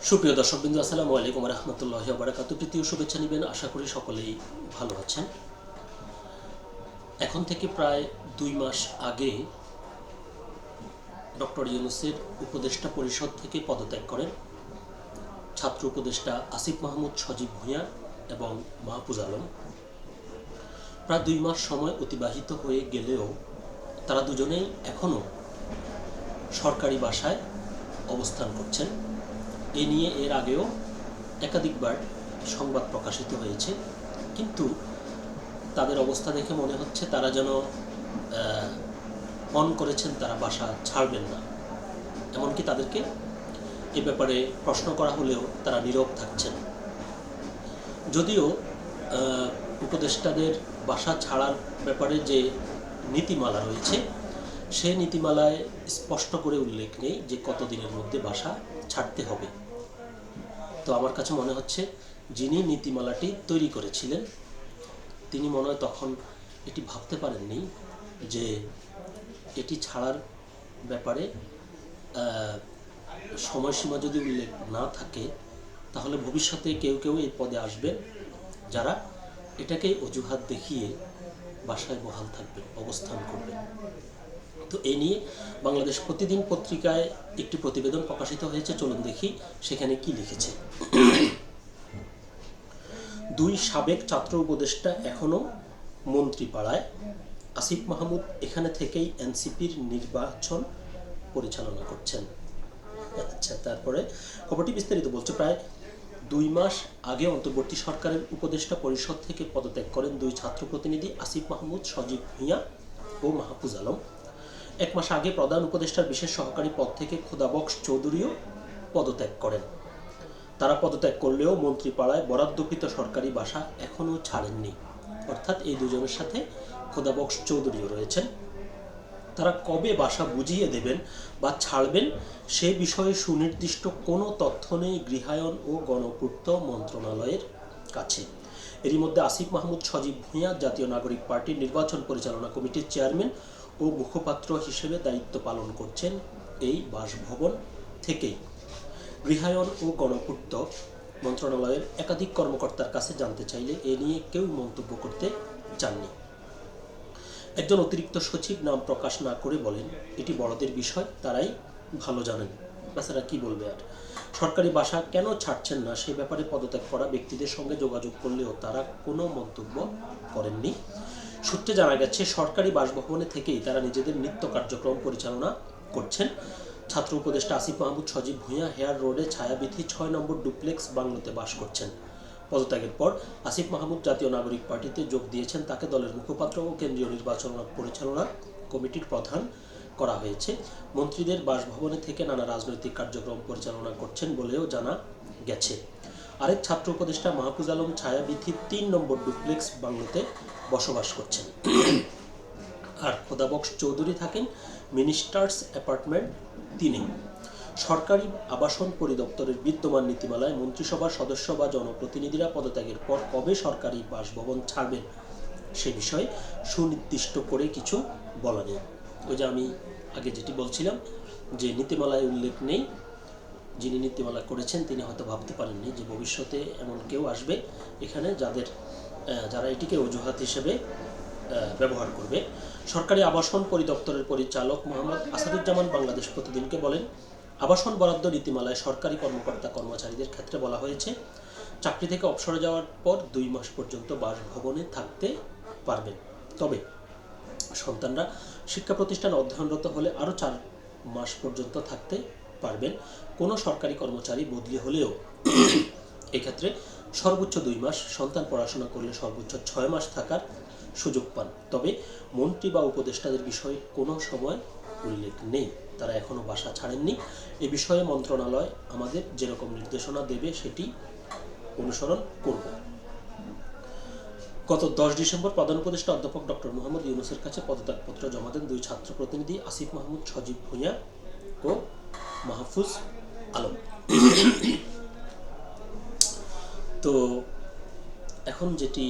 সুপ্রিয় দর্শকবৃন্দ, আসসালামু আলাইকুম রহমতুল্লাহি ওয়া বারাকাতুহু। প্রীতীয় শুভেচ্ছা নেবেন, আশা করি সকলেই ভালো আছেন। এখন থেকে প্রায় 2 মাস আগে ডক্টর ইউনূসের উপদেষ্টা পরিষদ থেকে পদত্যাগ করেন ছাত্র উপদেষ্টা আসিফ মাহমুদ সজীব ভূঁইয়া এবং মাহফুজ আলম। প্রায় 2 মাস সময় অতিবাহিত হয়ে গেলেও তারা দুজনেই এখনও সরকারি বাসায় অবস্থান করছেন। এ নিয়ে এর আগেও একাধিকবার সংবাদ প্রকাশিত হয়েছে, কিন্তু তাদের অবস্থা দেখে মনে হচ্ছে তারা যেন মন করেছেন তারা বাসা ছাড়বেন না। এমনকি তাদেরকে এ ব্যাপারে প্রশ্ন করা হলেও তারা নীরব থাকছেন। যদিও উপদেষ্টাদের বাসা ছাড়ার ব্যাপারে যে নীতিমালা রয়েছে, সে নীতিমালায় স্পষ্ট করে উল্লেখ নেই যে কতদিনের মধ্যে বাসা ছাড়তে হবে। তো আমার কাছে মনে হচ্ছে যিনি নীতিমালাটি তৈরি করেছিলেন তিনি মনে হয় তখন এটি ভাবতে পারেননি যে এটি ছাড়ার ব্যাপারে সময়সীমা যদি উল্লেখ না থাকে তাহলে ভবিষ্যতে কেউ কেউ এই পদে আসবেন যারা এটাকে অজুহাত দেখিয়ে বাসায় বহাল থাকবেন, অবস্থান করবেন। তো এ নিয়ে বাংলাদেশ প্রতিদিন পত্রিকায় একটি প্রতিবেদন প্রকাশিত হয়েছে, চলুন দেখি সেখানে কি লিখেছে। 2 সাবেক ছাত্র উপদেষ্টা এখনও মন্ত্রীপাড়ায়, আসিফ মাহমুদ এখানে থেকেই এনসিপির নির্বাচন পরিচালনা করছেন। আচ্ছা, তারপরে খবরটি বিস্তারিত বলছে, প্রায় 2 মাস আগে অন্তর্বর্তী সরকারের উপদেষ্টা পরিষদ থেকে পদত্যাগ করেন 2 ছাত্র প্রতিনিধি আসিফ মাহমুদ সজীব ভূঁইয়া ও মাহফুজ আলম। 1 মাস আগে প্রধান উপদেষ্টার বিশেষ সহকারী পদ থেকে খোদাবক্স চৌধুরীও পদত্যাগ করেন। তারা পদত্যাগ করলেও মন্ত্রীপাড়ায় বরাদ্দকৃত সরকারি বাসা এখনও ছাড়েননি। অর্থাৎ এই দুজনের সাথে খোদাবক্স চৌধুরীও রয়েছেন। তারা কবে বাসা বুঝিয়ে দেবেন বা ছাড়বেন সে বিষয়ে সুনির্দিষ্ট কোনো তথ্য নেই গৃহায়ন ও গণপূর্ত মন্ত্রণালয়ের কাছে। এরই মধ্যে আসিফ মাহমুদ সজীব ভূঁইয়া জাতীয় নাগরিক পার্টির নির্বাচন পরিচালনা কমিটির চেয়ারম্যান ও মুখপাত্র হিসেবে দায়িত্ব পালন করছেন এই বাসভবন থেকেই। গৃহায়ন ও গণপূর্ত মন্ত্রণালয়ের একাধিক কর্মকর্তার কাছে জানতে চাইলে এ নিয়ে কেউ মন্তব্য করতে চাননি। একজন অতিরিক্ত সচিব নাম প্রকাশ না করে বলেন, এটি বড়দের বিষয়, তারাই ভালো জানেন। তাছাড়া কি বলবে আর। সরকারি বাসা কেন ছাড়ছেন না সে ব্যাপারে পদত্যাগ করা ব্যক্তিদের সঙ্গে যোগাযোগ করলেও তারা কোনো মন্তব্য করেননি। সূত্রে জানা গেছে সরকারি বাসভবনে থেকেই তারা নিজেদের নিত্য কার্যক্রম পরিচালনা করছেন। ছাত্র উপদেষ্টা আসিফ মাহমুদ সজীব ভূঁইয়া হেয়ার রোডে ছায়াবিথি 6 নম্বর ডুপ্লেক্স বাংলোতে বাস করছেন। পদত্যাগের পর আসিফ মাহমুদ জাতীয় নাগরিক পার্টিতে যোগ দিয়েছেন। তাকে দলের মুখপাত্র ও কেন্দ্রীয় নির্বাচন পরিচালনা কমিটির প্রধান করা হয়েছে। মন্ত্রীদের বাসভবনে থেকে নানা রাজনৈতিক কার্যক্রম পরিচালনা করছেন বলেও জানা গেছে। আরেক ছাত্র উপদেষ্টা মাহফুজ আলম ছায়াবিথি 3 নম্বর ডুপ্লেক্স বাংলোতে বসবাস করছেন। আর খোদাবক্স চৌধুরী থাকেন মিনিস্টার্স অ্যাপার্টমেন্ট 3-এ। সরকারি আবাসন পরিদপ্তরের বিদ্যমান নীতিমালায় মন্ত্রিসভার সদস্য বা জনপ্রতিনিধিরা পদত্যাগের পর কবে সরকারি বাসভবন ছাড়বেন সে বিষয়ে সুনির্দিষ্ট করে কিছু বলা নেই। ওই যে আমি আগে যেটি বলছিলাম যে নীতিমালায় উল্লেখ নেই। যিনি নীতিমালা করেছেন তিনি হয়তো ভাবতে পারেননি যে ভবিষ্যতে এমন কেউ আসবে এখানে যারা এটিকে অজুহাত হিসেবে ব্যবহার করবে। সরকারি আবাসন পরিদপ্তরের পরিচালক মোহাম্মদ আসাদুজ্জামান বাংলাদেশ প্রতিদিনকে বলেন, আবাসন বরাদ্দ নীতিমালায় সরকারি কর্মকর্তা কর্মচারীদের ক্ষেত্রে বলা হয়েছে চাকরি থেকে অবসরে যাওয়ার পর 2 মাস পর্যন্ত বাসভবনে থাকতে পারবেন। তবে সন্তানরা শিক্ষা প্রতিষ্ঠানে অধ্যয়নরত হলে আরও 4 মাস পর্যন্ত থাকতে পারবেন। কোনো সরকারি কর্মচারী বদলি হলেও এক্ষেত্রে সর্বোচ্চ 2 মাস, সন্তান পড়াশোনা করলে সর্বোচ্চ 6 মাস থাকার সুযোগ পান। তবে মন্ত্রী বা উপদেষ্টাদের বিষয়ে কোনো সময় উল্লেখ নেই। তারা এখনও বাসা ছাড়েননি। এ বিষয়ে মন্ত্রণালয় আমাদের যেরকম নির্দেশনা দেবে সেটি অনুসরণ করব। গত 10 ডিসেম্বর প্রধান উপদেষ্টা অধ্যাপক ডক্টর মোহাম্মদ ইউনূসের কাছে পদত্যাগপত্র জমা দেন 2 ছাত্র প্রতিনিধি আসিফ মাহমুদ সজীব ভূঁইয়া ও মাহফুজ আলম। তো এখন যেটি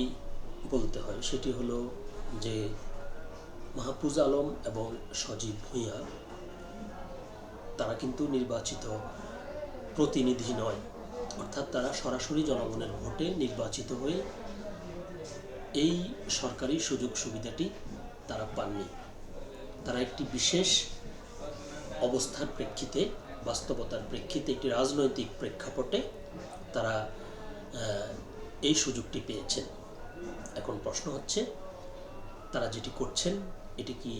বলতে হয় সেটি হলো যে মাহফুজ আলম এবং সজীব ভূঁইয়া তারা কিন্তু নির্বাচিত প্রতিনিধি নয়, অর্থাৎ তারা সরাসরি জনগণের ভোটে নির্বাচিত হয়ে এই সরকারি সুযোগ সুবিধাটি তারা পাননি। তারা একটি বিশেষ অবস্থার প্রেক্ষিতে, বাস্তবতার প্রেক্ষিতে, একটি রাজনৈতিক প্রেক্ষাপটে তারা এই সুযোগটি পেয়েছেন। এখন প্রশ্ন হচ্ছে, তারা যেটি করছেন এটি কি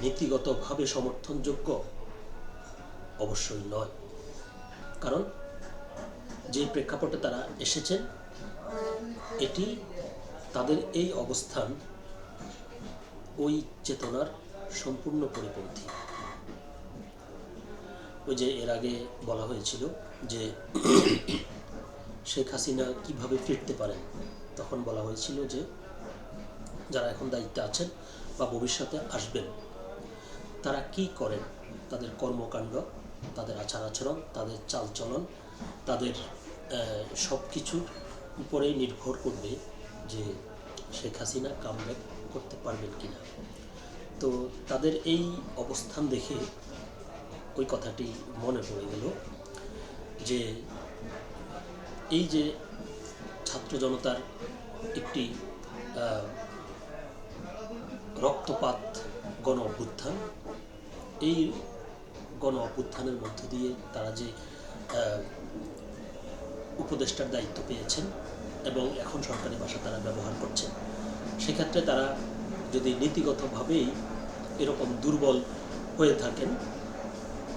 নীতিগতভাবে সমর্থনযোগ্য? অবশ্যই নয়। কারণ যে প্রেক্ষাপটে তারা এসেছেন এটি তাদের এই অবস্থান ওই চেতনার সম্পূর্ণ পরিপন্থী। ওই যে এর আগে বলা হয়েছিল যে শেখ হাসিনা কিভাবে ফিরতে পারেন, তখন বলা হয়েছিল যে যারা এখন দায়িত্বে আছেন বা ভবিষ্যতে আসবেন তারা কি করেন, তাদের কর্মকাণ্ড, তাদের আচার আচরণ, তাদের চালচলন, তাদের সব কিছুর উপরেই নির্ভর করবে যে শেখ হাসিনা কামব্যাক করতে পারবেন কিনা। তো তাদের এই অবস্থান দেখে ওই কথাটি মনে পড়ে গেল যে এই যে ছাত্র জনতার একটি রক্তপাত গণ অভ্যুত্থান, এই গণ অভ্যুত্থানের মধ্য দিয়ে তারা যে উপদেষ্টার দায়িত্ব পেয়েছেন এবং এখন সরকারি ভাষা তারা ব্যবহার করছেন, সেক্ষেত্রে তারা যদি নীতিগতভাবেই এরকম দুর্বল হয়ে থাকেন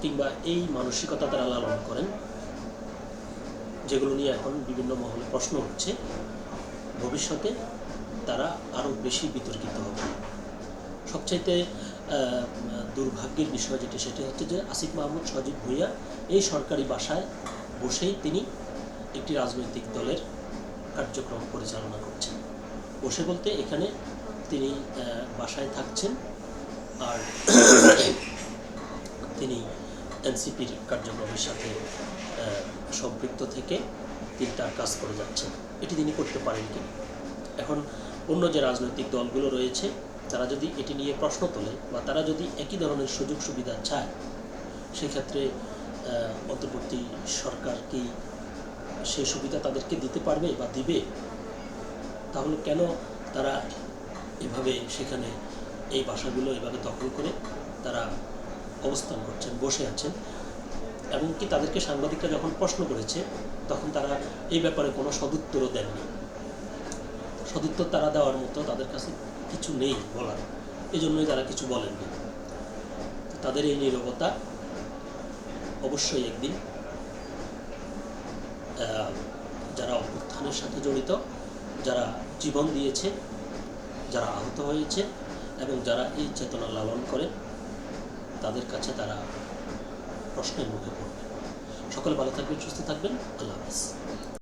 কিংবা এই মানসিকতা তারা লালন করেন, যেগুলো নিয়ে এখন বিভিন্ন মহলে প্রশ্ন উঠছে, ভবিষ্যতে তারা আরও বেশি বিতর্কিত হবে। সবচাইতে দুর্ভাগ্যের বিষয় যেটি, সেটি হচ্ছে যে আসিফ মাহমুদ সজীব ভুঁইয়া এই সরকারি বাসায় বসেই তিনি একটি রাজনৈতিক দলের কার্যক্রম পরিচালনা করছেন। বসে বলতে এখানে তিনি বাসায় থাকছেন আর তিনি এনসিপির কার্যক্রমের সাথে সম্পৃক্ত থেকে তিনি তার কাজ করে যাচ্ছেন। এটি তিনি করতে পারেন কি? এখন অন্য যে রাজনৈতিক দলগুলো রয়েছে তারা যদি এটি নিয়ে প্রশ্ন তোলে বা তারা যদি একই ধরনের সুযোগ সুবিধা চায়, সেক্ষেত্রে অন্তর্বর্তী সরকার কি সেই সুবিধা তাদেরকে দিতে পারবে বা দিবে? তাহলে কেন তারা এভাবে সেখানে এই বাসাগুলো এভাবে দখল করে তারা অবস্থান করছেন, বসে আছেন? এমনকি তাদেরকে সাংবাদিকরা যখন প্রশ্ন করেছে তখন তারা এই ব্যাপারে কোনো সদুত্তরও দেননি। সদুত্তর তারা দেওয়ার মতো তাদের কাছে কিছু নেই বলার, এই জন্যই তারা কিছু বলেননি। তাদের এই নীরবতা অবশ্যই একদিন যারা অভ্যুত্থানের সাথে জড়িত, যারা জীবন দিয়েছে, যারা আহত হয়েছে এবং যারা এই চেতনা লালন করে, তাদের কাছে তারা প্রশ্নের মুখে পড়বে। সকলে ভালো থাকবেন, সুস্থ থাকবেন। আল্লাহ হাফেজ।